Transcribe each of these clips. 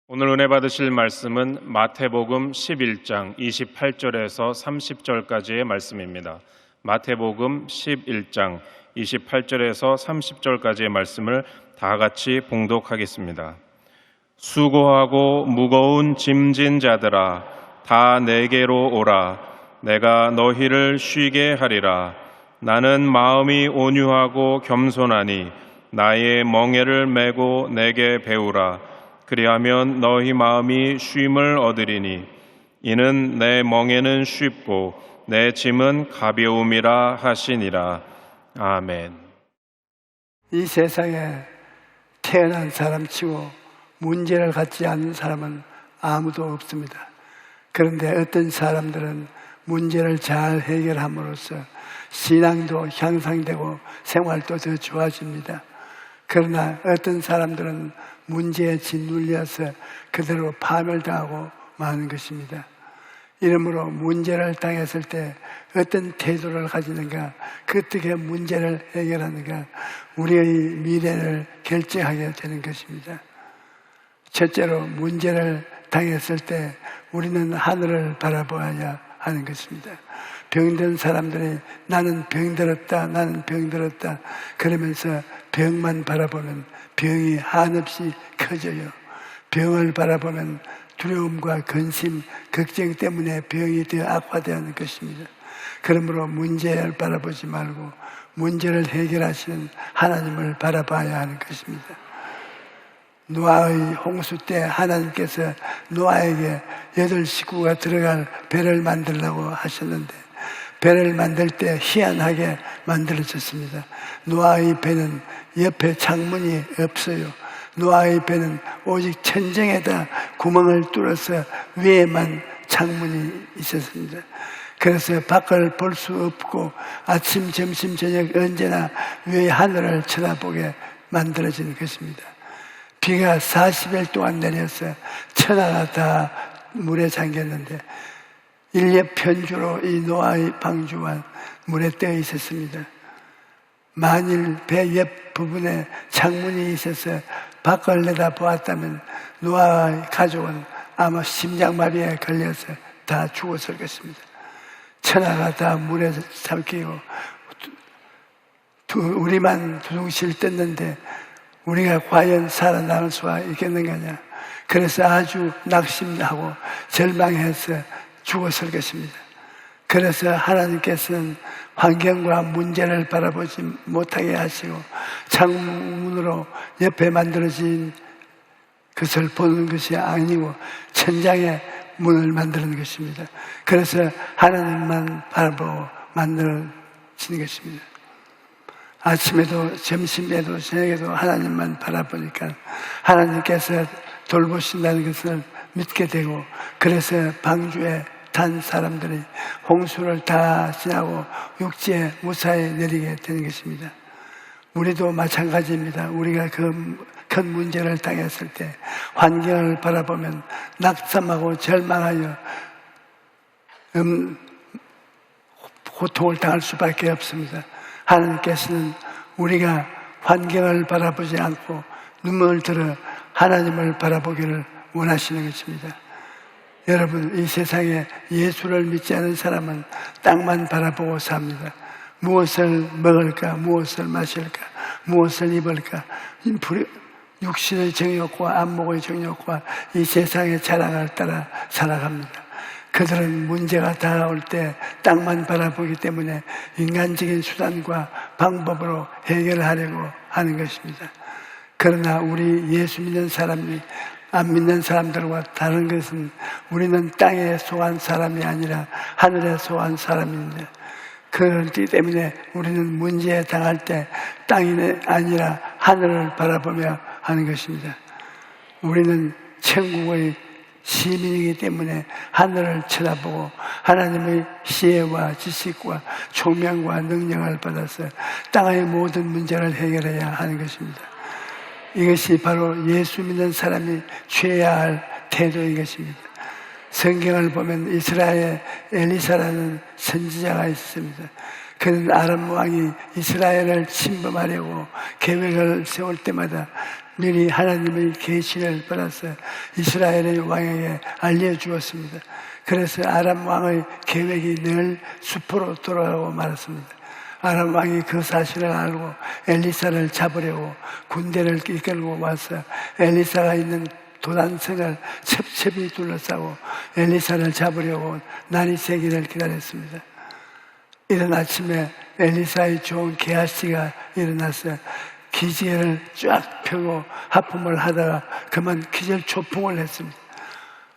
오늘 은혜 받으실 말씀은 마태복음 11장 28절에서 30절까지의 말씀입니다. 마태복음 11장 28절에서 30절까지의 말씀을 다 같이 봉독하겠습니다. 수고하고 무거운 짐진 자들아, 다 내게로 오라. 내가 너희를 쉬게 하리라. 나는 마음이 온유하고 겸손하니 나의 멍에를 메고 내게 배우라. 그리하면 너희 마음이 쉼을 얻으리니 이는 내 멍에는 쉽고 내 짐은 가벼움이라 하시니라. 아멘. 이 세상에 태어난 사람치고 문제를 갖지 않는 사람은 아무도 없습니다. 그런데 어떤 사람들은 문제를 잘 해결함으로써 신앙도 향상되고 생활도 더 좋아집니다. 그러나 어떤 사람들은 문제에 짓눌려서 그대로 파멸당하고 마는 것입니다. 이러므로 문제를 당했을 때 어떤 태도를 가지는가, 어떻게 문제를 해결하는가, 우리의 미래를 결정하게 되는 것입니다. 첫째로 문제를 당했을 때 우리는 하늘을 바라보아야 하는 것입니다. 병든 사람들이 나는 병들었다, 나는 병들었다 그러면서 병만 바라보면 병이 한없이 커져요. 병을 바라보면 두려움과 근심, 걱정 때문에 병이 더 악화되는 것입니다. 그러므로 문제를 바라보지 말고 문제를 해결하시는 하나님을 바라봐야 하는 것입니다. 노아의 홍수 때 하나님께서 노아에게 8 식구가 들어갈 배를 만들라고 하셨는데 배를 만들 때 희한하게 만들어졌습니다. 노아의 배는 옆에 창문이 없어요. 노아의 배는 오직 천정에다 구멍을 뚫어서 위에만 창문이 있었습니다. 그래서 밖을 볼 수 없고 아침, 점심, 저녁 언제나 위의 하늘을 쳐다보게 만들어진 것입니다. 비가 40일 동안 내려서 천하가 다 물에 잠겼는데 일엽 편주로 이 노아의 방주와 물에 떠 있었습니다. 만일 배 옆 부분에 창문이 있어서 밖을 내다보았다면 노아의 가족은 아마 심장마비에 걸려서 다 죽었을 것입니다. 천하가 다 물에 잠기고 우리만 두둥실 떴는데 우리가 과연 살아남을 수가 있겠는가냐. 그래서 아주 낙심하고 절망해서 죽었을 것입니다. 그래서 하나님께서는 환경과 문제를 바라보지 못하게 하시고 창문으로 옆에 만들어진 것을 보는 것이 아니고 천장에 문을 만드는 것입니다. 그래서 하나님만 바라보고 만들어진 것입니다. 아침에도 점심에도 저녁에도 하나님만 바라보니까 하나님께서 돌보신다는 것을 믿게 되고 그래서 방주에 탄 사람들이 홍수를 다 지나고 육지에 무사히 내리게 되는 것입니다. 우리도 마찬가지입니다. 우리가 큰 문제를 당했을 때 환경을 바라보면 낙담하고 절망하여 고통을 당할 수밖에 없습니다. 하나님께서는 우리가 환경을 바라보지 않고 눈물을 들어 하나님을 바라보기를 원하시는 것입니다. 여러분, 이 세상에 예수를 믿지 않은 사람은 땅만 바라보고 삽니다. 무엇을 먹을까, 무엇을 마실까, 무엇을 입을까, 육신의 정욕과 안목의 정욕과 이 세상의 자랑을 따라 살아갑니다. 그들은 문제가 다가올 때 땅만 바라보기 때문에 인간적인 수단과 방법으로 해결하려고 하는 것입니다. 그러나 우리 예수 믿는 사람이 안 믿는 사람들과 다른 것은 우리는 땅에 속한 사람이 아니라 하늘에 속한 사람입니다. 그렇기 때문에 우리는 문제에 당할 때 땅이 아니라 하늘을 바라보며 하는 것입니다. 우리는 천국의 시민이기 때문에 하늘을 쳐다보고 하나님의 지혜와 지식과 총명과 능력을 받아서 땅의 모든 문제를 해결해야 하는 것입니다. 이것이 바로 예수 믿는 사람이 취해야 할 태도인 것입니다. 성경을 보면 이스라엘에 엘리사라는 선지자가 있습니다. 그는 아람 왕이 이스라엘을 침범하려고 계획을 세울 때마다 미리 하나님의 계시를 받아서 이스라엘의 왕에게 알려주었습니다. 그래서 아람 왕의 계획이 늘 수포로 돌아가고 말았습니다. 아람 왕이 그 사실을 알고 엘리사를 잡으려고 군대를 이끌고 와서 엘리사가 있는 도단성을 첩첩이 둘러싸고 엘리사를 잡으려고 날이 새기를 기다렸습니다. 이른 아침에 엘리사의 종 게하시가 일어나서 기지개를 쫙 펴고 하품을 하다가 그만 기절 초풍을 했습니다.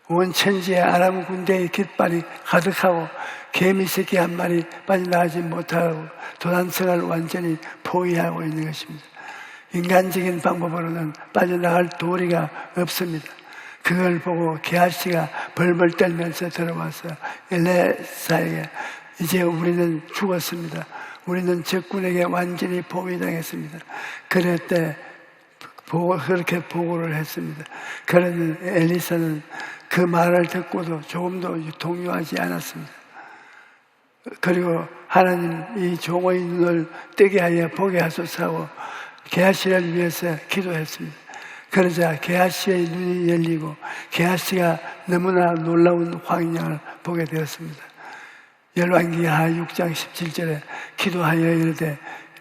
온 천지에 아람 군대의 깃발이 가득하고 개미 새끼 한 마리 빠져나가지 못하고 도단성을 완전히 포위하고 있는 것입니다. 인간적인 방법으로는 빠져나갈 도리가 없습니다. 그걸 보고 게하시가 벌벌 떨면서 들어와서 엘리사에게 이제 우리는 죽었습니다. 우리는 적군에게 완전히 포위당했습니다. 그렇게 보고를 했습니다. 그러는 엘리사는 그 말을 듣고도 조금도 동요하지 않았습니다. 그리고 하나님 이 종의 눈을 뜨게 하여 보게 하소서 게하시를 위해서 기도했습니다. 그러자 게하시의 눈이 열리고 게하시가 너무나 놀라운 광양을 보게 되었습니다. 열왕기하 6장 17절에 기도하여 이르되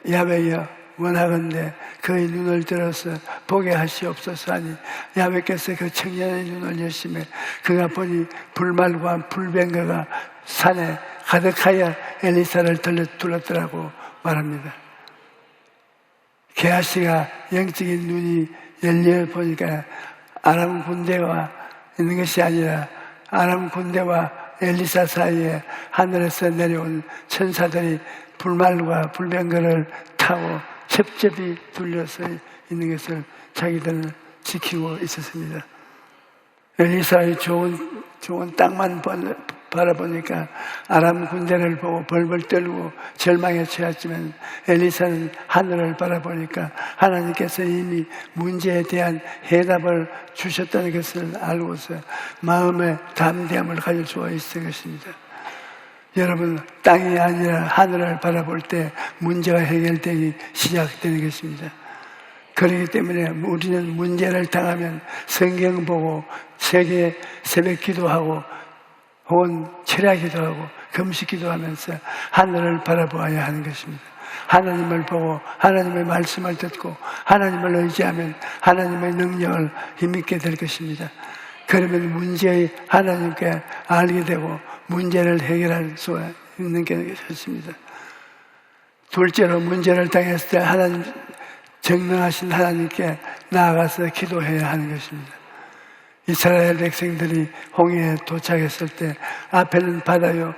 야훼여 원하건대 그의 눈을 들어서 보게 하시옵소서 하니 야훼께서 그 청년의 눈을 여시매 그가 보니 불말과 불병거가 산에 가득하여 엘리사를 둘렀더라고 말합니다. 게하시가 영적인 눈이 열려 보니까 아람 군대와 있는 것이 아니라 아람 군대와 엘리사 사이에 하늘에서 내려온 천사들이 불말과 불병거를 타고 첩첩이 둘려서 있는 것을 자기들은 지키고 있었습니다. 엘리사의 좋은 땅만 바라보니까 아람 군대를 보고 벌벌 떨고 절망에 처했지만 엘리사는 하늘을 바라보니까 하나님께서 이미 문제에 대한 해답을 주셨다는 것을 알고서 마음의 담대함을 가질 수가 있을 것입니다. 여러분, 땅이 아니라 하늘을 바라볼 때 문제가 해결되기 시작되는 것입니다. 그렇기 때문에 우리는 문제를 당하면 성경 보고 세계 새벽 기도하고 혹은 철야 기도하고 금식 기도하면서 하늘을 바라보아야 하는 것입니다. 하나님을 보고 하나님의 말씀을 듣고 하나님을 의지하면 하나님의 능력을 힘있게 될 것입니다. 그러면 문제의 하나님께 알게 되고 문제를 해결할 수가 있는 것입니다. 둘째로 문제를 당했을 때 하나님 정능하신 하나님께 나아가서 기도해야 하는 것입니다. 이스라엘 백성들이 홍해에 도착했을 때 앞에는 바다요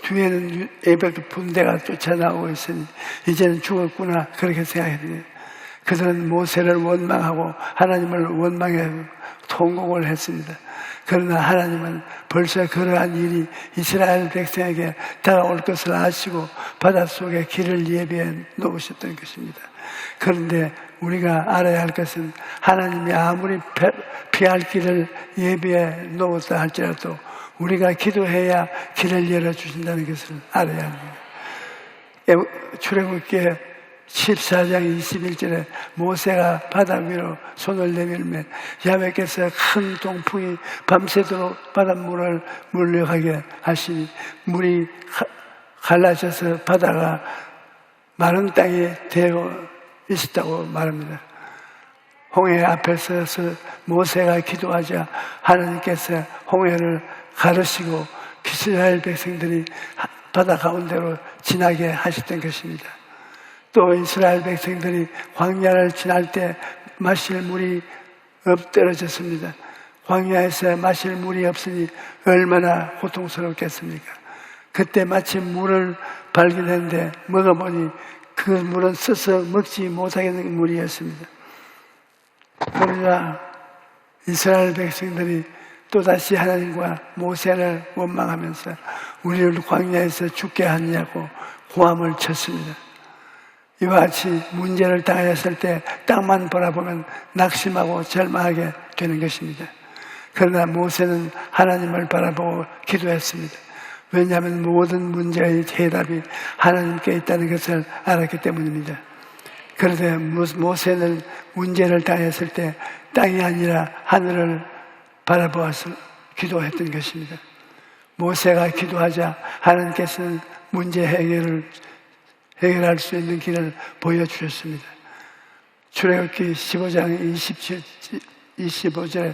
뒤에는 애굽 군대가 쫓아나오고 있으니 이제는 죽었구나 그렇게 생각했는데 그들은 모세를 원망하고 하나님을 원망해 통곡을 했습니다. 그러나 하나님은 벌써 그러한 일이 이스라엘 백성에게 다가올 것을 아시고 바닷속에 길을 예비해 놓으셨던 것입니다. 그런데 우리가 알아야 할 것은 하나님이 아무리 피할 길을 예비해 놓았다 할지라도 우리가 기도해야 길을 열어주신다는 것을 알아야 합니다. 출애굽기 14장 21절에 모세가 바다 위로 손을 내밀면 야훼께서 큰 동풍이 밤새도록 바닷물을 물려가게 하시니 물이 갈라져서 바다가 마른 땅에 되어 있었다고 말합니다. 홍해 앞에 서서 모세가 기도하자 하나님께서 홍해를 가르시고 이스라엘 백성들이 바다 가운데로 지나게 하셨던 것입니다. 또 이스라엘 백성들이 광야를 지날 때 마실 물이 떨어졌습니다. 광야에서 마실 물이 없으니 얼마나 고통스럽겠습니까? 그때 마침 물을 발견했는데 먹어보니 그 물은 써서 먹지 못하겠는 물이었습니다. 그러나 이스라엘 백성들이 또다시 하나님과 모세를 원망하면서 우리를 광야에서 죽게 하느냐고 고함을 쳤습니다. 이와 같이 문제를 당했을 때 땅만 바라보면 낙심하고 절망하게 되는 것입니다. 그러나 모세는 하나님을 바라보고 기도했습니다. 왜냐하면 모든 문제의 해답이 하나님께 있다는 것을 알았기 때문입니다. 그런데 모세는 문제를 당했을 때 땅이 아니라 하늘을 바라보아서 기도했던 것입니다. 모세가 기도하자 하나님께서는 문제 해결할 수 있는 길을 보여주셨습니다. 출애굽기 15장 25절에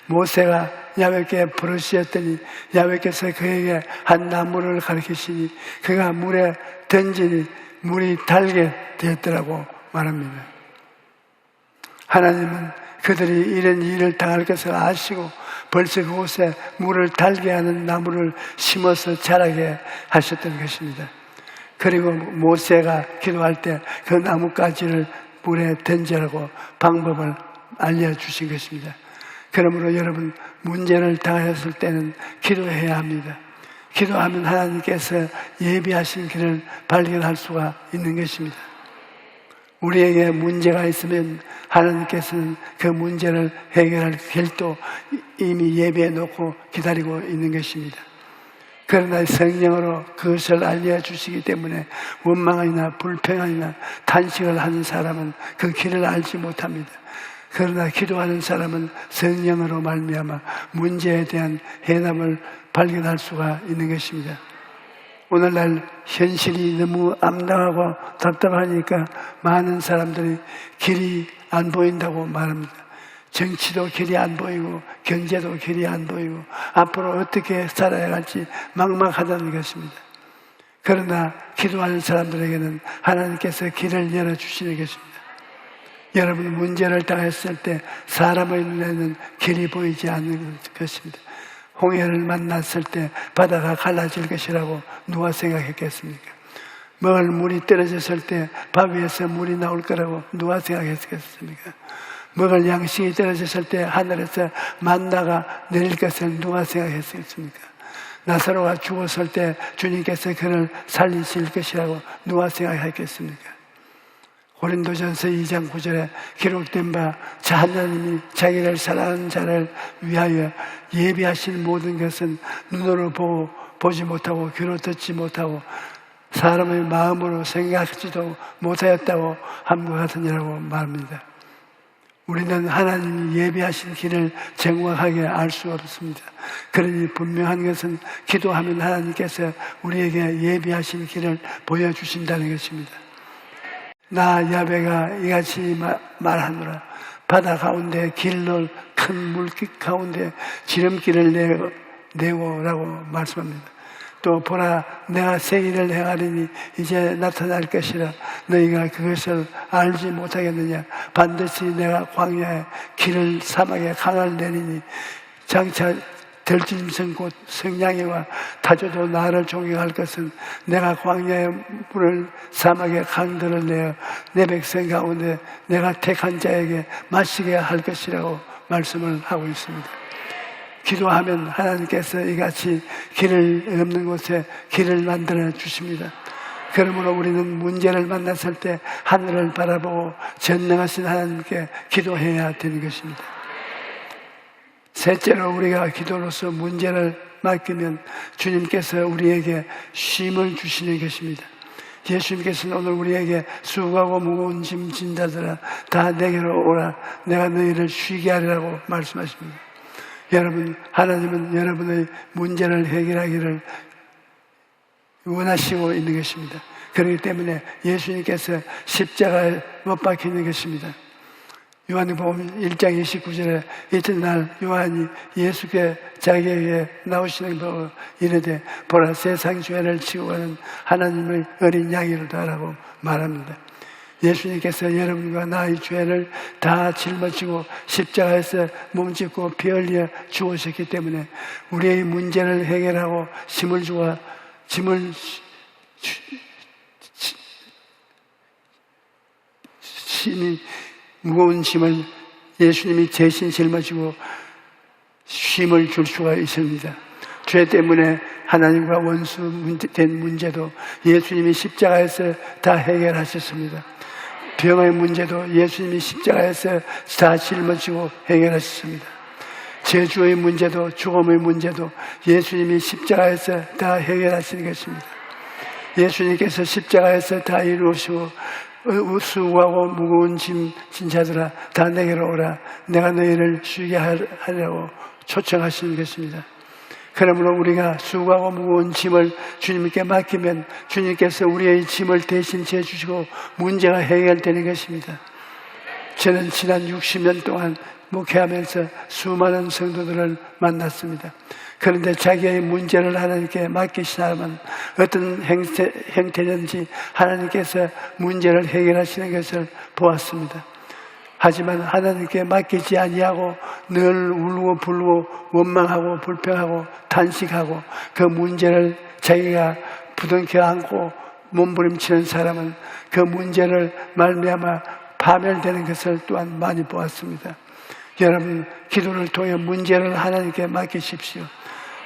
모세가 야훼께 부르시었더니 야훼께서 그에게 한 나무를 가리키시니 그가 물에 던지니 물이 달게 되었더라고 말합니다. 하나님은 그들이 이런 일을 당할 것을 아시고 벌써 그곳에 물을 달게 하는 나무를 심어서 자라게 하셨던 것입니다. 그리고 모세가 기도할 때 그 나뭇가지를 물에 던지라고 방법을 알려주신 것입니다. 그러므로 여러분, 문제를 당하였을 때는 기도해야 합니다. 기도하면 하나님께서 예비하신 길을 발견할 수가 있는 것입니다. 우리에게 문제가 있으면 하나님께서는 그 문제를 해결할 길도 이미 예비해 놓고 기다리고 있는 것입니다. 그러나 성령으로 그것을 알려주시기 때문에 원망이나 불평이나 탄식을 하는 사람은 그 길을 알지 못합니다. 그러나 기도하는 사람은 성령으로 말미암아 문제에 대한 해답을 발견할 수가 있는 것입니다. 오늘날 현실이 너무 암담하고 답답하니까 많은 사람들이 길이 안 보인다고 말합니다. 정치도 길이 안 보이고 경제도 길이 안 보이고 앞으로 어떻게 살아야 할지 막막하다는 것입니다. 그러나 기도하는 사람들에게는 하나님께서 길을 열어주시는 것입니다. 여러분, 문제를 당했을 때 사람의 눈에는 길이 보이지 않는 것입니다. 홍해를 만났을 때 바다가 갈라질 것이라고 누가 생각했겠습니까? 먹을 물이 떨어졌을 때 바위에서 물이 나올 거라고 누가 생각했겠습니까? 먹을 양식이 떨어졌을 때 하늘에서 만나가 내릴 것을 누가 생각했겠습니까? 나사로가 죽었을 때 주님께서 그를 살리실 것이라고 누가 생각했겠습니까? 고린도전서 2장 9절에 기록된 바 하나님이 자기를 사랑하는 자를 위하여 예비하신 모든 것은 눈으로 보지 못하고 귀로 듣지 못하고 사람의 마음으로 생각하지도 못하였다고 함과 같으니라고 말합니다. 우리는 하나님이 예비하신 길을 정확하게 알 수 없습니다. 그러니 분명한 것은 기도하면 하나님께서 우리에게 예비하신 길을 보여주신다는 것입니다. 나 야훼가 이같이 말하노라. 바다 가운데 길로 큰 물길 가운데 지름길을 내고라고 말씀합니다. 또 보라, 내가 새 일을 행하리니 이제 나타날 것이라. 너희가 그것을 알지 못하겠느냐? 반드시 내가 광야에 길을 사막에 강을 내리니 장차 들짐승 곧 성냥이와 타조도 나를 존경할 것은 내가 광야에 물을 사막에 강들을 내어 내 백성 가운데 내가 택한 자에게 마시게 할 것이라고 말씀을 하고 있습니다. 기도하면 하나님께서 이같이 길을 없는 곳에 길을 만들어 주십니다. 그러므로 우리는 문제를 만났을 때 하늘을 바라보고 전능하신 하나님께 기도해야 되는 것입니다. 셋째로, 우리가 기도로서 문제를 맡기면 주님께서 우리에게 쉼을 주시는 것입니다. 예수님께서는 오늘 우리에게 수고하고 무거운 짐 진 자들아 다 내게로 오라, 내가 너희를 쉬게 하리라고 말씀하십니다. 여러분, 하나님은 여러분의 문제를 해결하기를 원하시고 있는 것입니다. 그렇기 때문에 예수님께서 십자가에 못 박히는 것입니다. 요한복음 1장 29절에 이튿날 요한이 예수께 자기에게 나오시는 거 이르되 보라, 세상 죄를 지고 가는 하나님의 어린 양이로다라고 말합니다. 예수님께서 여러분과 나의 죄를 다 짊어지고 십자가에서 몸짓고 피 흘려 죽으셨기 때문에 우리의 문제를 해결하고 무거운 짐을 예수님이 대신 짊어지고 쉼을 줄 수가 있습니다. 죄 때문에 하나님과 원수된 문제도 예수님이 십자가에서 다 해결하셨습니다. 병의 문제도 예수님이 십자가에서 다 짊어지고 해결하셨습니다. 저주의 문제도 죽음의 문제도 예수님이 십자가에서 다 해결하시는 것입니다. 예수님께서 십자가에서 다 이루시고 수고하고 무거운 짐 진자들아 다 내게로 오라. 내가 너희를 쉬게 하려고 초청하시는 것입니다. 그러므로 우리가 수고하고 무거운 짐을 주님께 맡기면 주님께서 우리의 짐을 대신 져주시고 문제가 해결되는 것입니다. 저는 지난 60년 동안 목회하면서 수많은 성도들을 만났습니다. 그런데 자기의 문제를 하나님께 맡기신 사람은 어떤 형태든지 하나님께서 문제를 해결하시는 것을 보았습니다. 하지만 하나님께 맡기지 아니하고 늘 울고 불고 원망하고 불평하고 탄식하고 그 문제를 자기가 부둥켜 안고 몸부림치는 사람은 그 문제를 말미암아 파멸되는 것을 또한 많이 보았습니다. 여러분, 기도를 통해 문제를 하나님께 맡기십시오.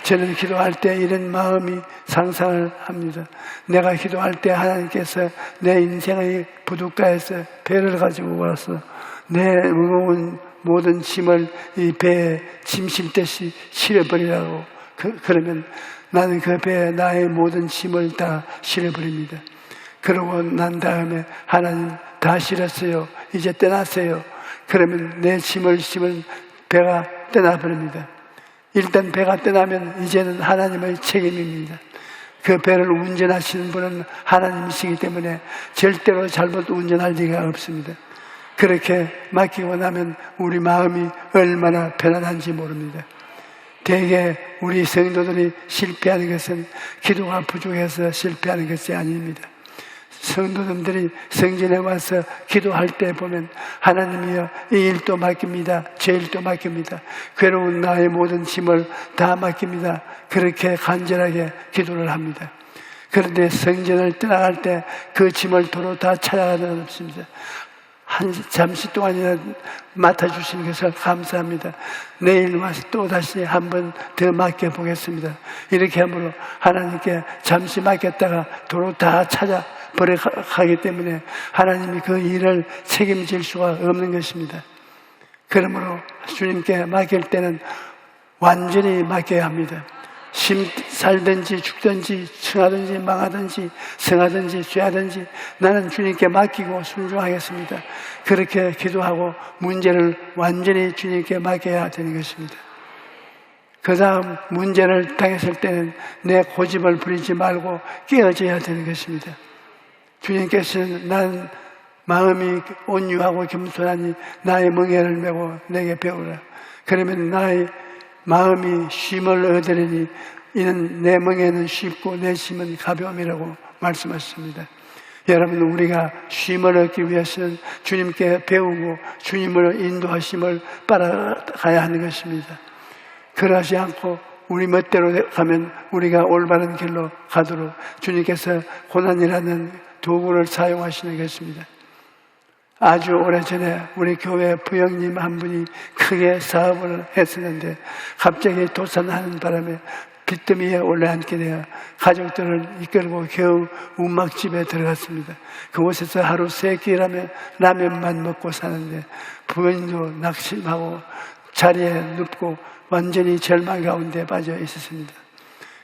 저는 기도할 때 이런 마음이 상상을 합니다. 내가 기도할 때 하나님께서 내 인생의 부둣가에서 배를 가지고 와서 내 무거운 모든 짐을 이 배에 짐 실듯이 실어버리라고 그러면 나는 그 배에 나의 모든 짐을 다 실어버립니다. 그러고 난 다음에 하나님 다 실었어요. 이제 떠나세요. 그러면 내 짐을 싣은 배가 떠나버립니다. 일단 배가 떠나면 이제는 하나님의 책임입니다. 그 배를 운전하시는 분은 하나님이시기 때문에 절대로 잘못 운전할 리가 없습니다. 그렇게 맡기고 나면 우리 마음이 얼마나 편안한지 모릅니다. 대개 우리 성도들이 실패하는 것은 기도가 부족해서 실패하는 것이 아닙니다. 성도님들이 성전에 와서 기도할 때 보면 하나님이여 이 일도 맡깁니다. 저 일도 맡깁니다. 괴로운 나의 모든 짐을 다 맡깁니다. 그렇게 간절하게 기도를 합니다. 그런데 성전을 떠나갈 때 그 짐을 도로 다 찾아가는 없습니다. 잠시 동안이나 맡아주시는 것을 감사합니다. 내일 와서 또 다시 한 번 더 맡겨보겠습니다. 이렇게 함으로 하나님께 잠시 맡겼다가 도로 다 찾아버려 가기 때문에 하나님이 그 일을 책임질 수가 없는 것입니다. 그러므로 주님께 맡길 때는 완전히 맡겨야 합니다. 살든지 죽든지 승하든지 망하든지 성하든지 죄하든지 나는 주님께 맡기고 순종하겠습니다. 그렇게 기도하고 문제를 완전히 주님께 맡겨야 되는 것입니다. 그 다음 문제를 당했을 때는 내 고집을 부리지 말고 깨어져야 되는 것입니다. 주님께서는 난 마음이 온유하고 겸손하니 나의 멍에를 메고 내게 배우라. 그러면 나의 마음이 쉼을 얻으리니 이는 내 멍에는 쉽고 내 짐은 가벼움이라고 말씀하셨습니다. 여러분, 우리가 쉼을 얻기 위해서는 주님께 배우고 주님을 인도하심을 따라가야 하는 것입니다. 그러지 않고 우리 멋대로 가면 우리가 올바른 길로 가도록 주님께서 고난이라는 도구를 사용하시는 것입니다. 아주 오래전에 우리 교회 부형님 한 분이 크게 사업을 했었는데 갑자기 도산하는 바람에 빚더미에 올라앉게 되어 가족들을 이끌고 겨우 운막집에 들어갔습니다. 그곳에서 하루 3끼라며 라면만 먹고 사는데 부인도 낙심하고 자리에 눕고 완전히 절망 가운데 빠져 있었습니다.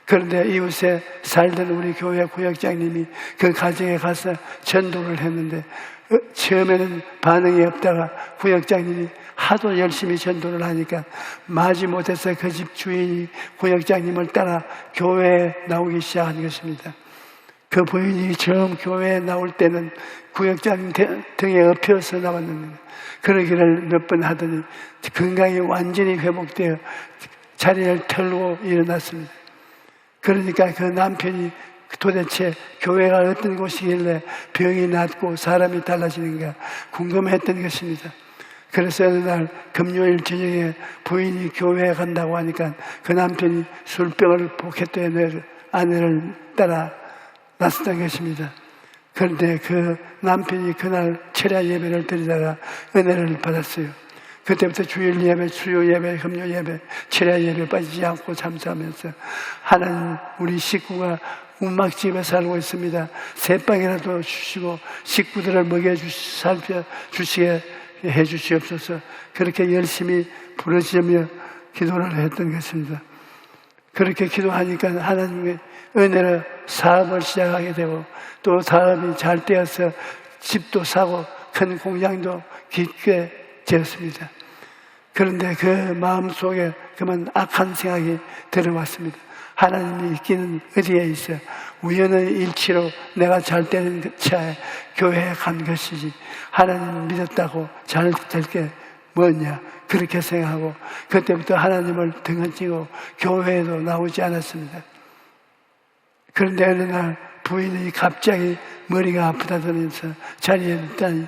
그런데 이웃에 살던 우리 교회 구역장님이 그 가정에 가서 전도를 했는데 처음에는 반응이 없다가 구역장님이 하도 열심히 전도를 하니까 마지못해서 그 집 주인이 구역장님을 따라 교회에 나오기 시작한 것입니다. 그 부인이 처음 교회에 나올 때는 구역장님 등에 엎혀서 나왔는데 그러기를 몇 번 하더니 건강이 완전히 회복되어 자리를 털고 일어났습니다. 그러니까 그 남편이 도대체 교회가 어떤 곳이길래 병이 낫고 사람이 달라지는가 궁금했던 것입니다. 그래서 어느 날 금요일 저녁에 부인이 교회에 간다고 하니까 그 남편이 술병을 포켓에 아내를 따라 나섰던 것입니다. 그런데 그 남편이 그날 철야 예배를 드리다가 은혜를 받았어요. 그때부터 주일 예배, 수요 예배, 금요 예배, 철야 예배 빠지지 않고 잠수하면서 하나님 우리 식구가 운막집에 살고 있습니다. 새빵이라도 주시고 식구들을 살펴주시게 해주시옵소서. 그렇게 열심히 부르짖으며 기도를 했던 것입니다. 그렇게 기도하니까 하나님의 은혜로 사업을 시작하게 되고 또 사업이 잘 되어서 집도 사고 큰 공장도 깊게 지었습니다. 그런데 그 마음속에 그만 악한 생각이 들어왔습니다. 하나님이 있기는 어디에 있어? 우연의 일치로 내가 잘 되는 그 차에 교회에 간 것이지 하나님 믿었다고 잘 될 게 뭐냐, 그렇게 생각하고 그때부터 하나님을 등한치고 교회에도 나오지 않았습니다. 그런데 어느 날 부인이 갑자기 머리가 아프다더면서 자리에 눕다니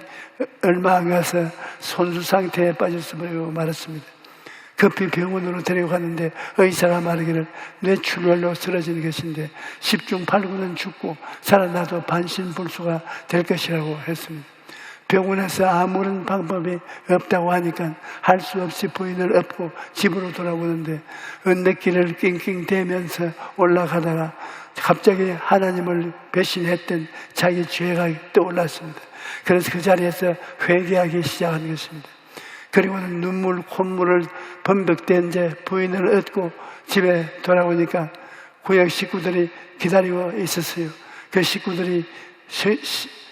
얼마 안 가서 손수 상태에 빠져서 버리고 말았습니다. 급히 병원으로 데려가는데 의사가 말하기를 뇌출혈로 쓰러진 것인데 10중 8구는 죽고 살아나도 반신불수가 될 것이라고 했습니다. 병원에서 아무런 방법이 없다고 하니까 할 수 없이 부인을 업고 집으로 돌아오는데 언덕길을 낑낑대면서 올라가다가 갑자기 하나님을 배신했던 자기 죄가 떠올랐습니다. 그래서 그 자리에서 회개하기 시작한 것입니다. 그리고는 눈물, 콧물을 범벅된 채 부인을 얻고 집에 돌아오니까 구역 식구들이 기다리고 있었어요. 그 식구들이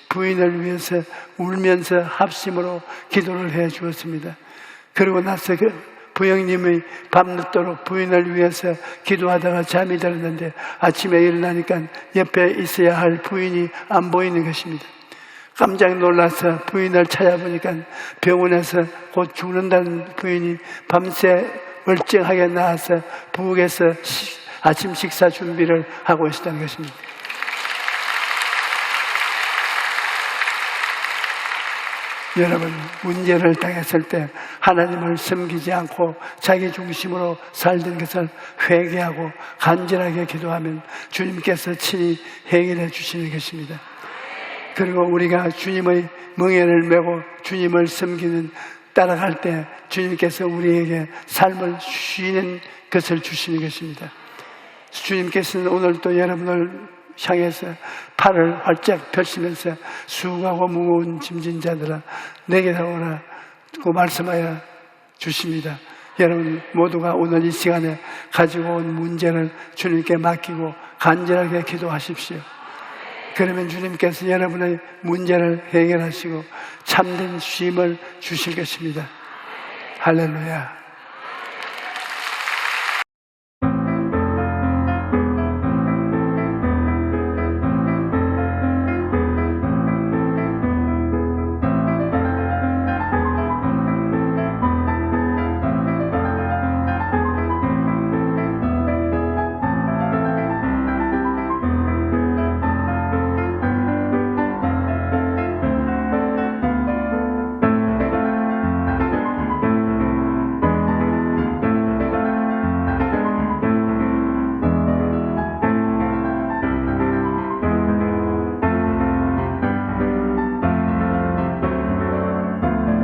부인을 위해서 울면서 합심으로 기도를 해 주었습니다. 그리고 나서 그 부형님이 밤늦도록 부인을 위해서 기도하다가 잠이 들었는데 아침에 일어나니까 옆에 있어야 할 부인이 안 보이는 것입니다. 깜짝 놀라서 부인을 찾아보니까 병원에서 곧 죽는다는 부인이 밤새 멀쩡하게 나와서 부엌에서 아침 식사 준비를 하고 있었다는 것입니다. 여러분, 문제를 당했을 때 하나님을 섬기지 않고 자기 중심으로 살던 것을 회개하고 간절하게 기도하면 주님께서 친히 해결해 주시는 것입니다. 그리고 우리가 주님의 멍에를 메고 주님을 섬기는 따라갈 때 주님께서 우리에게 삶을 쉬는 것을 주시는 것입니다. 주님께서는 오늘도 여러분을 향해서 팔을 활짝 펼치면서 수고하고 무거운 짐진 자들아 내게로 오라 고 말씀하여 주십니다. 여러분 모두가 오늘 이 시간에 가지고 온 문제를 주님께 맡기고 간절하게 기도하십시오. 그러면 주님께서 여러분의 문제를 해결하시고 참된 쉼을 주실 것입니다. 할렐루야.